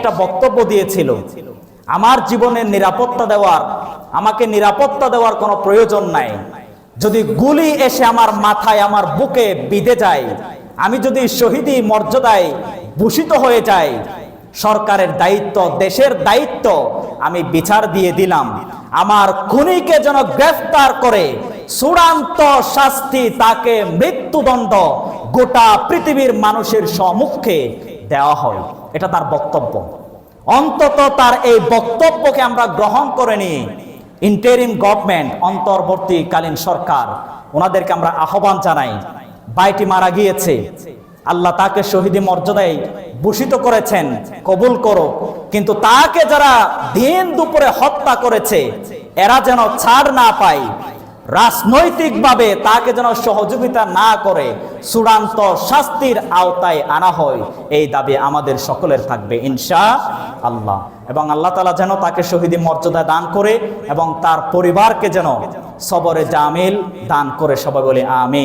একটা বক্তব্য দিয়েছিল, আমার জীবনের নিরাপত্তা দেওয়ার, আমাকে নিরাপত্তা দেওয়ার কোনো প্রয়োজন নাই। যদি গুলি এসে আমার মাথায়, আমার বুকে বিঁধে যায়, আমি যদি শহীদি মর্যাদায় ভূষিত হয়ে যাই, সরকারের দায়িত্ব, দেশের দায়িত্ব আমি বিচার দিয়ে দিলাম। আমার খুনিকে যেন গ্রেফতার করে চূড়ান্ত শাস্তি, তাকে মৃত্যুদণ্ড গোটা পৃথিবীর মানুষের সম্মুখে দেওয়া হয়। এটা তার বক্তব্য। অন্তত তার এই বক্তব্যকে আমরা গ্রহণ করে নিই। ইন্টারিম গভর্নমেন্ট, অন্তর্বর্তীকালীন সরকার, ওনাদেরকে আমরা আহ্বান জানাই, ভাইটি মারা গিয়েছে, আল্লাহ তাকে শহীদি মর্যাদায় ভূষিত করেছেন, কবুল করো, কিন্তু তাকে যারা দিন দুপুরে হত্যা করেছে এরা যেন ছাড় না পায়, রাজনৈতিকভাবে তাকে যেন সহযোগিতা না করে চূড়ান্ত শাস্তির আওতায় আনা হয়, এই দাবি আমাদের সকলের থাকবে ইনশাআল্লাহ। এবং আল্লাহ তাআলা যেন তাকে শহীদি মর্যাদা দান করে এবং তার পরিবারকে যেন সবরে জামিল দান করে, সবাই বলে আমিন।